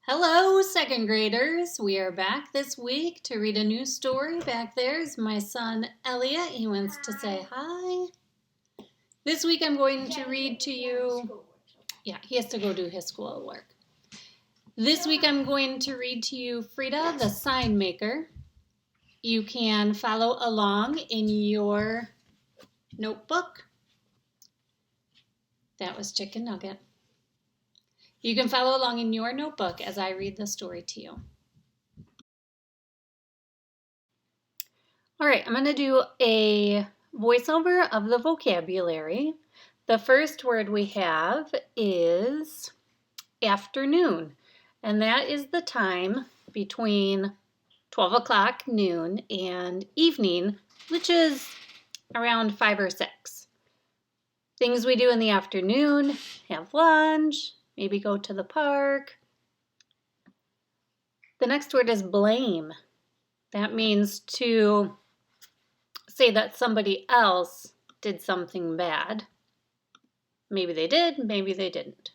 Hello, second graders. We are back this week to read a new story. Back there's my son Elliot. He wants to say hi. This week I'm going to read to you. Yeah, he has to go do his schoolwork. This week I'm going to read to you Freda the Signmaker. You can follow along in your notebook. That was Chicken Nugget. You can follow along in your notebook as I read the story to you. All right, I'm going to do a voiceover of the vocabulary. The first word we have is afternoon, and that is the time between 12 o'clock noon and evening, which is around 5 or 6. Things we do in the afternoon: have lunch, maybe go to the park. The next word is blame. That means to say that somebody else did something bad. Maybe they did, maybe they didn't.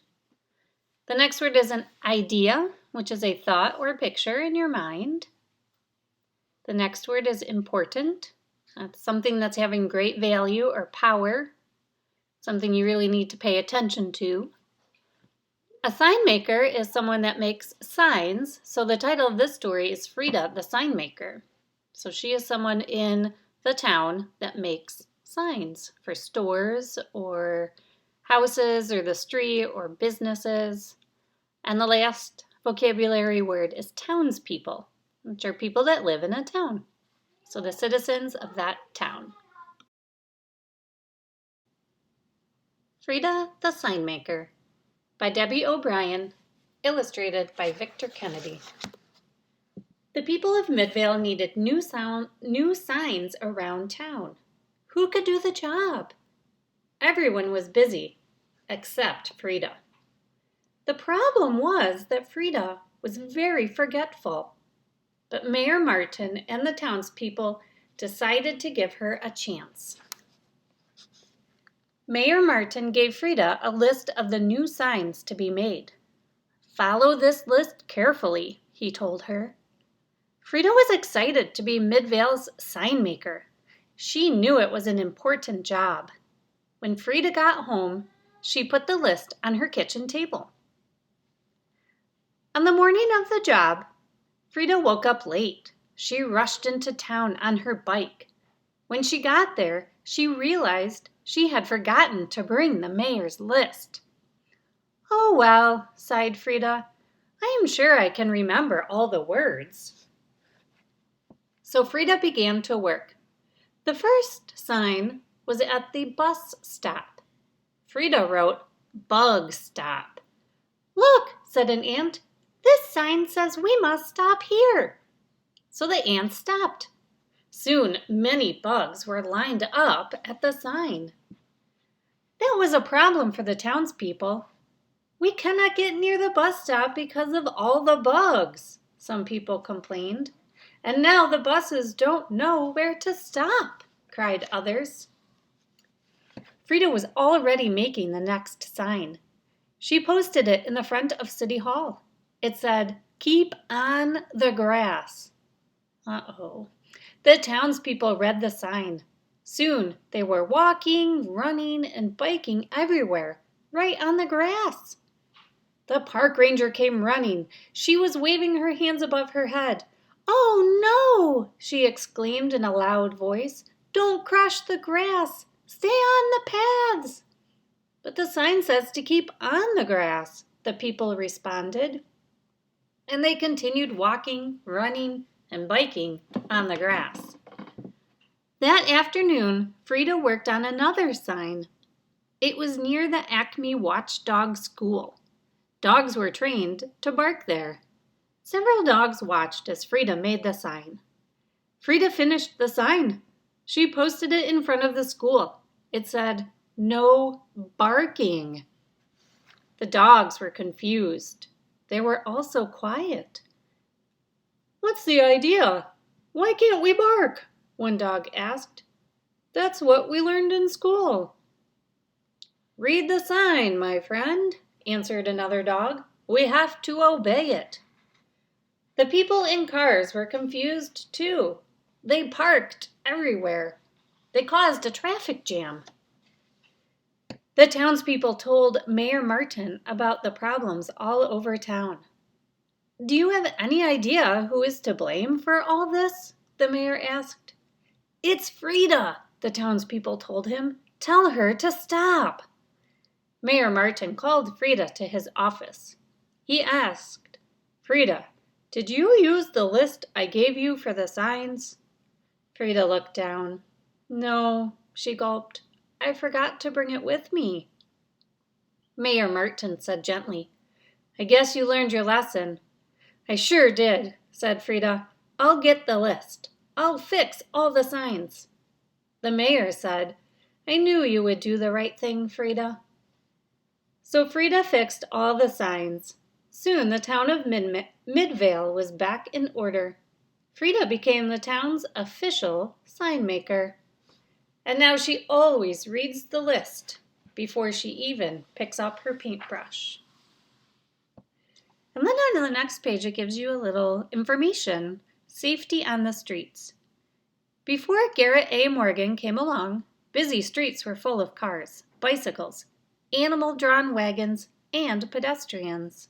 The next word is an idea, which is a thought or picture in your mind. The next word is important. That's something that's having great value or power, something you really need to pay attention to. A sign maker is someone that makes signs, so the title of this story is Freda the Signmaker. So she is someone in the town that makes signs for stores or houses or the street or businesses. And the last vocabulary word is townspeople, which are people that live in a town. So the citizens of that town. Freda the Signmaker by Debbie O'Brien, illustrated by Victor Kennedy. The people of Midvale needed new signs around town. Who could do the job? Everyone was busy, except Freda. The problem was that Freda was very forgetful, but Mayor Martin and the townspeople decided to give her a chance. Mayor Martin gave Freda a list of the new signs to be made. "Follow this list carefully," he told her. Freda was excited to be Midvale's sign maker. She knew it was an important job. When Freda got home, she put the list on her kitchen table. On the morning of the job, Freda woke up late. She rushed into town on her bike. When she got there, she realized she had forgotten to bring the mayor's list. "Oh well," sighed Freda. "I am sure I can remember all the words." So Freda began to work. The first sign was at the bus stop. Freda wrote, "Bug stop." "Look," said an ant, "this sign says we must stop here." So the ants stopped. Soon many bugs were lined up at the sign. That was a problem for the townspeople. "We cannot get near the bus stop because of all the bugs," some people complained. "And now the buses don't know where to stop," cried others. Freda was already making the next sign. She posted it in the front of City Hall. It said, "Keep on the grass." Uh-oh. The townspeople read the sign. Soon they were walking, running, and biking everywhere, right on the grass. The park ranger came running. She was waving her hands above her head. "Oh no!" she exclaimed in a loud voice. "Don't crush the grass. Stay on the paths." "But the sign says to keep on the grass," the people responded. And they continued walking, running, and biking on the grass. That afternoon, Freda worked on another sign. It was near the Acme Watchdog School. Dogs were trained to bark there. Several dogs watched as Freda made the sign. Freda finished the sign. She posted it in front of the school. It said, "No barking." The dogs were confused. They were also quiet. "What's the idea? Why can't we bark?" one dog asked. "That's what we learned in school." "Read the sign, my friend," answered another dog. We have to obey it. The people in cars were confused too. They parked everywhere. They caused a traffic jam. The townspeople told Mayor Martin about the problems all over town. Do you have any idea who is to blame for all this? The mayor asked. It's Freda, the townspeople told him. Tell her to stop. Mayor Martin called Freda to his office. He asked, Freda, did you use the list I gave you for the signs? Freda looked down. No, she gulped. I forgot to bring it with me. Mayor Martin said gently, I guess you learned your lesson. I sure did, said Freda. I'll get the list. I'll fix all the signs. The mayor said, I knew you would do the right thing, Freda. So Freda fixed all the signs. Soon the town of Midvale was back in order. Freda became the town's official sign maker. And now she always reads the list before she even picks up her paintbrush. And then on the next page, it gives you a little information. Safety on the streets. Before Garrett A. Morgan came along, busy streets were full of cars, bicycles, animal-drawn wagons, and pedestrians.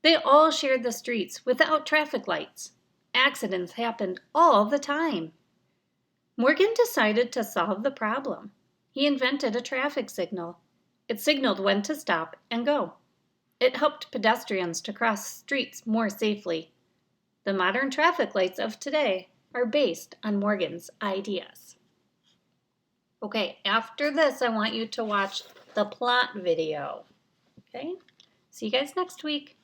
They all shared the streets without traffic lights. Accidents happened all the time. Morgan decided to solve the problem. He invented a traffic signal. It signaled when to stop and go. It helped pedestrians to cross streets more safely. The modern traffic lights of today are based on Morgan's ideas. Okay, after this, I want you to watch the plot video. Okay, see you guys next week.